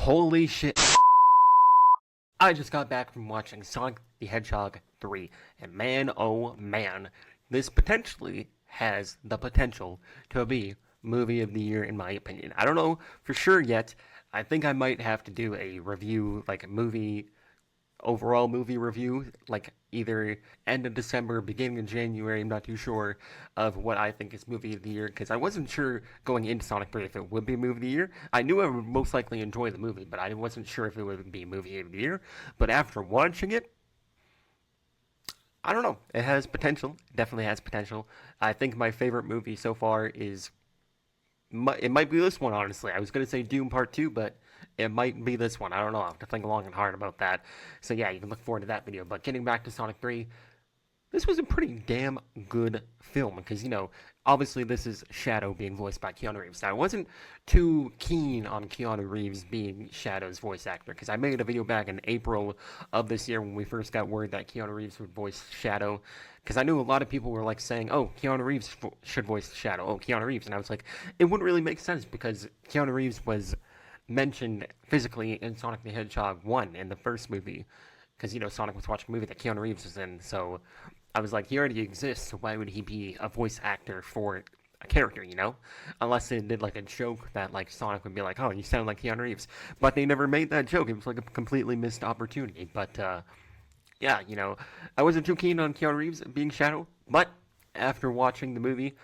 Holy shit. I just got back from watching Sonic the Hedgehog 3, and man, oh man, this potentially has the potential to be movie of the year in my opinion. I don't know for sure yet. I think I might have to do a review, like a overall movie review, like either end of December, beginning of January. I'm not too sure of what I think is movie of the year because I wasn't sure going into Sonic 3 if it would be movie of the year. I knew I would most likely enjoy the movie, but I wasn't sure if it would be movie of the year. But after watching it, I don't know. It has potential. It definitely has potential. I think my favorite movie so far is it might be this one, honestly. I was going to say Doom Part 2, but it might be this one. I don't know. I have to think long and hard about that. So, yeah, you can look forward to that video. But getting back to Sonic 3, this was a pretty damn good film because, obviously this is Shadow being voiced by Keanu Reeves. Now, I wasn't too keen on Keanu Reeves being Shadow's voice actor because I made a video back in April of this year when we first got word that Keanu Reeves would voice Shadow because I knew a lot of people were like saying, oh, Keanu Reeves should voice Shadow. Oh, Keanu Reeves. And I was like, it wouldn't really make sense because Keanu Reeves was mentioned physically in Sonic the Hedgehog 1 in the first movie because, Sonic was watching a movie that Keanu Reeves was in, so I was like, he already exists, so why would he be a voice actor for a character, Unless they did like a joke that like Sonic would be like, oh, you sound like Keanu Reeves. But they never made that joke. It was like a completely missed opportunity. But yeah, I wasn't too keen on Keanu Reeves being Shadow, but after watching the movie,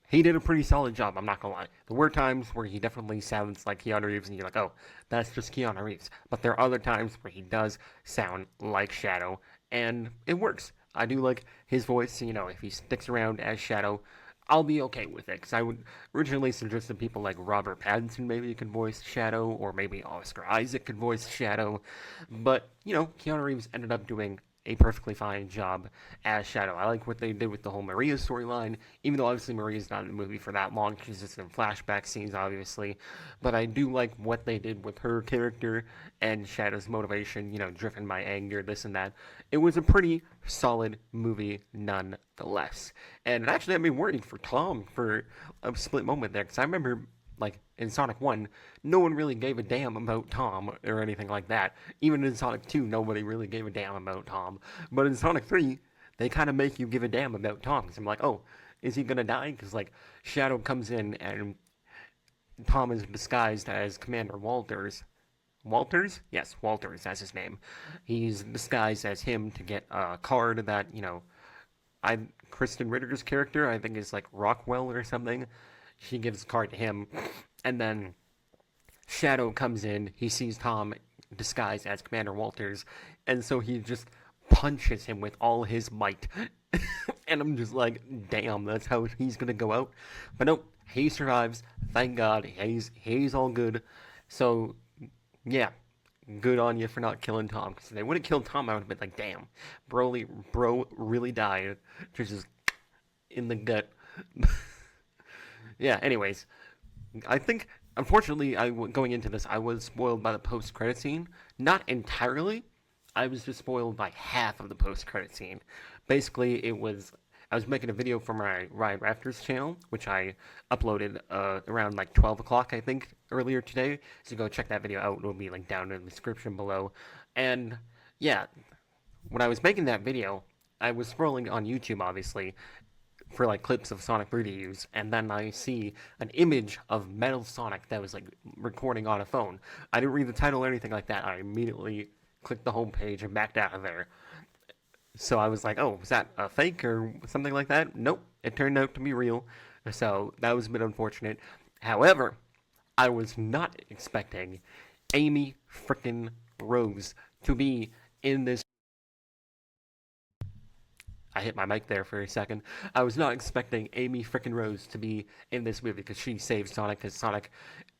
he did a pretty solid job, I'm not gonna lie. There were times where he definitely sounds like Keanu Reeves, and you're like, oh, that's just Keanu Reeves. But there are other times where he does sound like Shadow, and it works. I do like his voice, if he sticks around as Shadow, I'll be okay with it. Because I would originally suggest that people like Robert Pattinson maybe could voice Shadow, or maybe Oscar Isaac could voice Shadow. But, Keanu Reeves ended up doing a perfectly fine job as Shadow. I like what they did with the whole Maria storyline, even though obviously Maria's not in the movie for that long. She's just in flashback scenes, obviously. But I do like what they did with her character and Shadow's motivation, driven by anger, this and that. It was a pretty solid movie nonetheless. And it actually had me worried for Tom for a split moment there, because I remember like in Sonic 1, no one really gave a damn about Tom or anything like that. Even in Sonic 2, nobody really gave a damn about Tom. But in Sonic 3, they kind of make you give a damn about Tom. Because I'm like, oh, is he going to die? Because like Shadow comes in and Tom is disguised as Commander Walters. Walters? Yes, Walters, that's his name. He's disguised as him to get a card that, I Kristen Ritter's character, I think is like Rockwell or something. She gives the card to him, and then Shadow comes in. He sees Tom disguised as Commander Walters, and so he just punches him with all his might. And I'm just like, damn, that's how he's gonna go out. But nope, he survives. Thank God, he's all good. So yeah, good on you for not killing Tom. Because if they would have killed Tom, I would have been like, damn, bro really died, just in the gut. Yeah, anyways, I think, unfortunately, going into this, I was spoiled by the post-credit scene. Not entirely. I was just spoiled by half of the post-credit scene. Basically, I was making a video for my Ryan Rafters channel, which I uploaded around like 12 o'clock, I think, earlier today. So go check that video out. It'll be linked down in the description below. And yeah, when I was making that video, I was scrolling on YouTube, obviously, for like clips of Sonic 3 to use, and then I see an image of Metal Sonic that was like recording on a phone. I didn't read the title or anything like that. I immediately clicked the home page and backed out of there. So I was like, oh, was that a fake or something like that? Nope, it turned out to be real. So that was a bit unfortunate. However, I was not expecting Amy frickin' Rose to be in this. I hit my mic there for a second. I was not expecting Amy frickin' Rose to be in this movie because she saves Sonic, because Sonic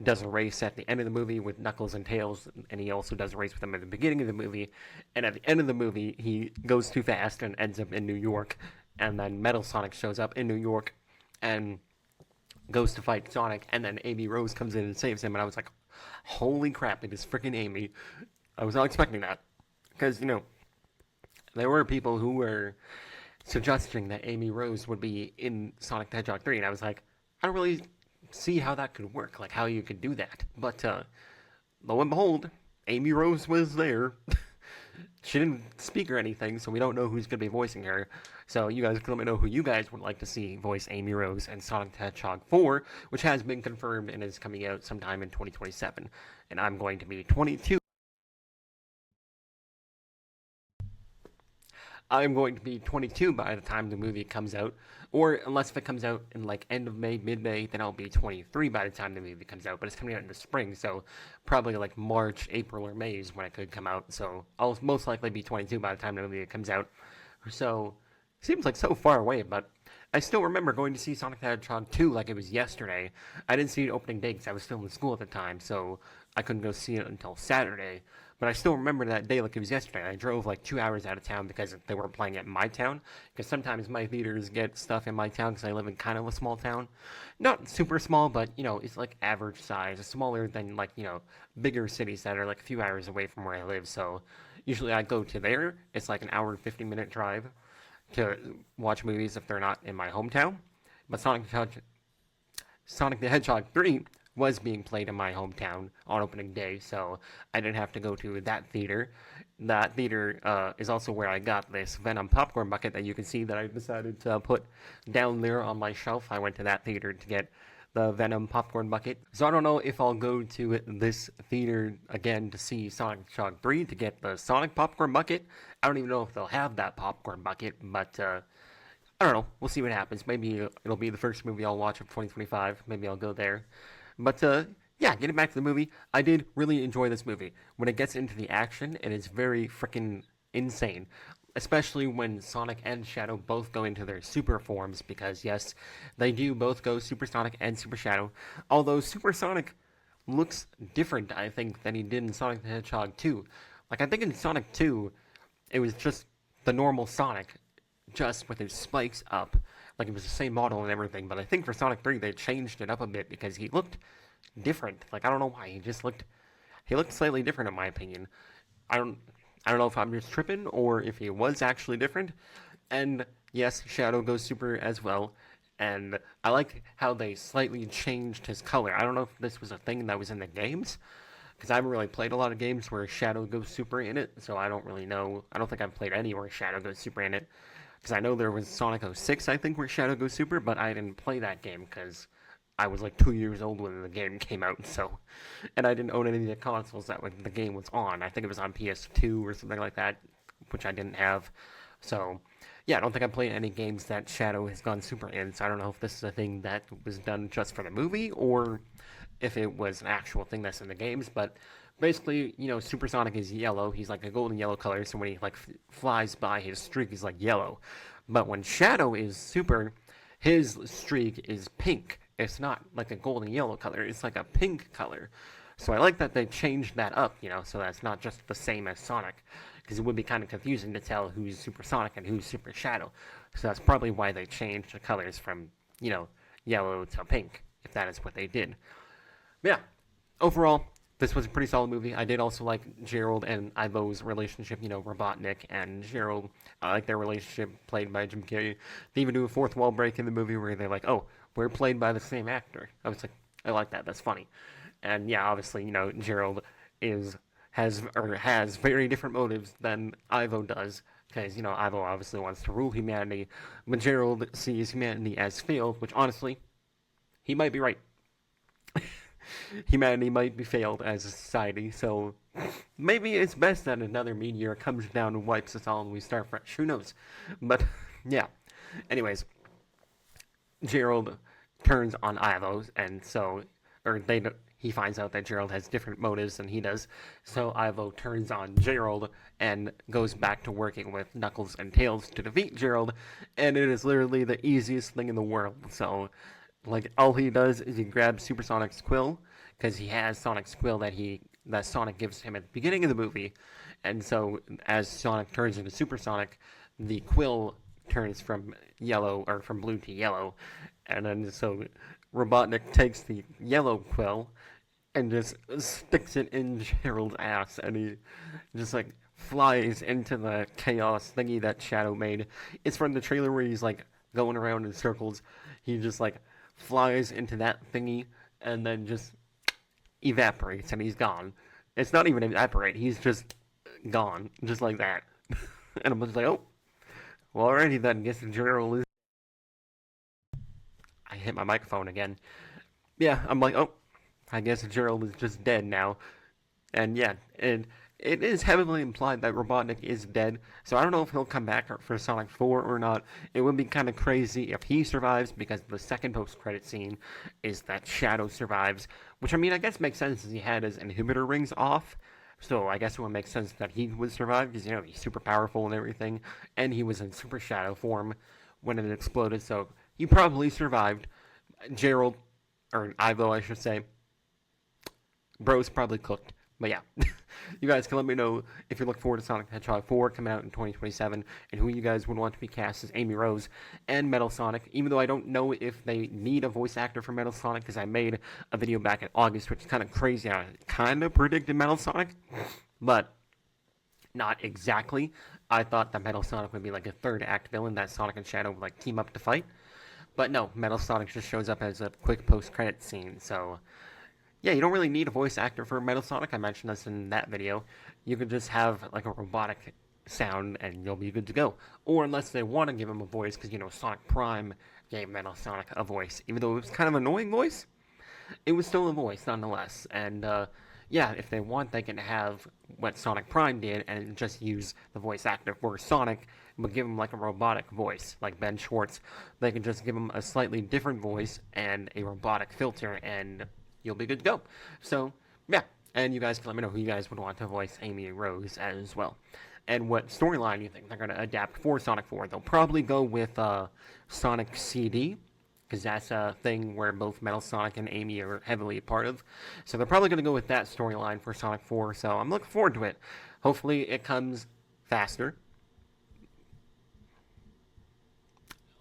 does a race at the end of the movie with Knuckles and Tails, and he also does a race with them at the beginning of the movie. And at the end of the movie, he goes too fast and ends up in New York. And then Metal Sonic shows up in New York and goes to fight Sonic. And then Amy Rose comes in and saves him. And I was like, holy crap, it is frickin' Amy. I was not expecting that. Because, there were people who were suggesting that Amy Rose would be in Sonic the Hedgehog 3, and I was like, I don't really see how that could work, like how you could do that. But lo and behold, Amy Rose was there. She didn't speak or anything, so we don't know who's going to be voicing her. So you guys can let me know who you guys would like to see voice Amy Rose in Sonic the Hedgehog 4, which has been confirmed and is coming out sometime in 2027. And I'm going to be 22. I'm going to be 22 by the time the movie comes out, or unless if it comes out in like end of May, mid-May, then I'll be 23 by the time the movie comes out. But it's coming out in the spring, so probably like March, April, or May is when it could come out. So I'll most likely be 22 by the time the movie comes out. So seems like so far away, but I still remember going to see Sonic the Hedgehog 2 like it was yesterday. I didn't see it opening day because I was still in school at the time, so I couldn't go see it until Saturday. But I still remember that day like it was yesterday. I drove like 2 hours out of town because they weren't playing it in my town. Because sometimes my theaters get stuff in my town because I live in kind of a small town. Not super small, but, it's like average size. It's smaller than like, bigger cities that are like a few hours away from where I live. So usually I go to there. It's like an hour and 50-minute drive to watch movies if they're not in my hometown. But Sonic the Hedgehog 3 was being played in my hometown on opening day, so I didn't have to go to that theater. That theater is also where I got this Venom popcorn bucket that you can see that I decided to put down there on my shelf. I went to that theater to get the Venom popcorn bucket. So I don't know if I'll go to this theater again to see Sonic the Hedgehog 3 to get the Sonic popcorn bucket. I don't even know if they'll have that popcorn bucket, but I don't know. We'll see what happens. Maybe it'll be the first movie I'll watch of 2025. Maybe I'll go there. But yeah, getting back to the movie, I did really enjoy this movie. When it gets into the action, it is very freaking insane. Especially when Sonic and Shadow both go into their super forms, because yes, they do both go Super Sonic and Super Shadow. Although Super Sonic looks different, I think, than he did in Sonic the Hedgehog 2. Like, I think in Sonic 2, it was just the normal Sonic, just with his spikes up. Like, it was the same model and everything, but I think for Sonic 3, they changed it up a bit because he looked different. Like, I don't know why, he looked slightly different in my opinion. I don't, I don't know if I'm just tripping or if he was actually different. And yes, Shadow goes super as well. And I like how they slightly changed his color. I don't know if this was a thing that was in the games, because I haven't really played a lot of games where Shadow goes super in it, so I don't really know. I don't think I've played any where Shadow goes super in it. Because I know there was Sonic 06, I think, where Shadow goes super, but I didn't play that game because I was like 2 years old when the game came out, so. And I didn't own any of the consoles that the game was on. I think it was on PS2 or something like that, which I didn't have. So, yeah, I don't think I played any games that Shadow has gone super in, so I don't know if this is a thing that was done just for the movie or if it was an actual thing that's in the games, but basically, Super Sonic is yellow. He's like a golden yellow color, so when he like flies by, his streak is like yellow. But when Shadow is super, his streak is pink. It's not like a golden yellow color. It's like a pink color. So I like that they changed that up, so that's not just the same as Sonic, because it would be kind of confusing to tell who's Super Sonic and who's Super Shadow. So that's probably why they changed the colors from, yellow to pink, if that is what they did. But yeah, overall, this was a pretty solid movie. I did also like Gerald and Ivo's relationship, Robotnik and Gerald. I like their relationship played by Jim Carrey. They even do a fourth wall break in the movie where they're like, oh, we're played by the same actor. I was like, I like that. That's funny. And yeah, obviously, Gerald has very different motives than Ivo does. Because, Ivo obviously wants to rule humanity, but Gerald sees humanity as failed, which honestly, he might be right. Humanity might be failed as a society, so maybe it's best that another meteor comes down and wipes us all and we start fresh. Who knows? But yeah. Anyways, Gerald turns on Ivo, and so, or he finds out that Gerald has different motives than he does. So Ivo turns on Gerald and goes back to working with Knuckles and Tails to defeat Gerald, and it is literally the easiest thing in the world. So, like, all he does is he grabs Super Sonic's quill, because he has Sonic's quill that Sonic gives him at the beginning of the movie, and so as Sonic turns into Super Sonic, the quill turns from yellow, or from blue to yellow, and then so Robotnik takes the yellow quill and just sticks it in Gerald's ass, and he just like flies into the chaos thingy that Shadow made. It's from the trailer where he's like going around in circles. He just like flies into that thingy and then just evaporates and he's gone. It's not even evaporate, he's just gone, just like that. And I'm just like, oh, well, alrighty then, guess the general is. I hit my microphone again. Yeah, I'm like, oh, I guess Gerald is just dead now. And yeah, it is heavily implied that Robotnik is dead, so I don't know if he'll come back for Sonic 4 or not. It would be kind of crazy if he survives, because the second post-credit scene is that Shadow survives, which, I mean, I guess makes sense as he had his inhibitor rings off, so I guess it would make sense that he would survive, because, you know, he's super powerful and everything, and he was in Super Shadow form when it exploded, so he probably survived. Gerald, or Ivo, I should say, bro's probably cooked. But yeah, you guys can let me know if you look forward to Sonic the Hedgehog 4 coming out in 2027, and who you guys would want to be cast as Amy Rose and Metal Sonic, even though I don't know if they need a voice actor for Metal Sonic, because I made a video back in August, which is kind of crazy. I kind of predicted Metal Sonic, but not exactly. I thought that Metal Sonic would be like a third act villain that Sonic and Shadow would like team up to fight. But no, Metal Sonic just shows up as a quick post-credit scene, so yeah, you don't really need a voice actor for Metal Sonic. I mentioned this in that video. You could just have like a robotic sound and you'll be good to go. Or unless they want to give him a voice, because, you know, Sonic Prime gave Metal Sonic a voice. Even though it was kind of an annoying voice, it was still a voice nonetheless. And yeah, if they want, they can have what Sonic Prime did and just use the voice actor for Sonic, but give him like a robotic voice, like Ben Schwartz. They can just give him a slightly different voice and a robotic filter, and you'll be good to go. So, yeah, and you guys can let me know who you guys would want to voice Amy Rose as well. And what storyline you think they're going to adapt for Sonic 4. They'll probably go with Sonic CD, because that's a thing where both Metal Sonic and Amy are heavily a part of. So they're probably going to go with that storyline for Sonic 4, so I'm looking forward to it. Hopefully it comes faster.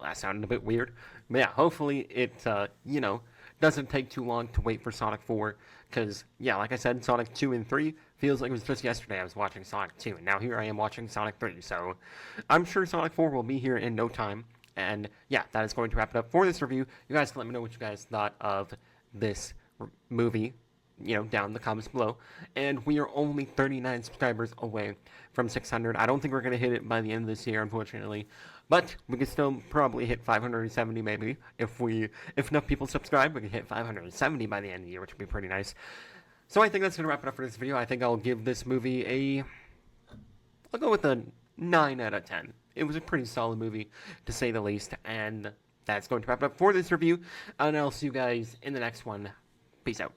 That sounded a bit weird. But yeah, hopefully it, you know, doesn't take too long to wait for Sonic 4, because, yeah, like I said, Sonic 2 and 3 feels like it was just yesterday I was watching Sonic 2, and now here I am watching Sonic 3, so I'm sure Sonic 4 will be here in no time, and yeah, that is going to wrap it up for this review. You guys can let me know what you guys thought of this movie, you know, down in the comments below, and we are only 39 subscribers away from 600. I don't think we're going to hit it by the end of this year, unfortunately, but we can still probably hit 570 maybe. If enough people subscribe, we can hit 570 by the end of the year, which would be pretty nice. So I think that's going to wrap it up for this video. I think I'll give this movie I'll go with a 9 out of 10. It was a pretty solid movie, to say the least, and that's going to wrap it up for this review, and I'll see you guys in the next one. Peace out.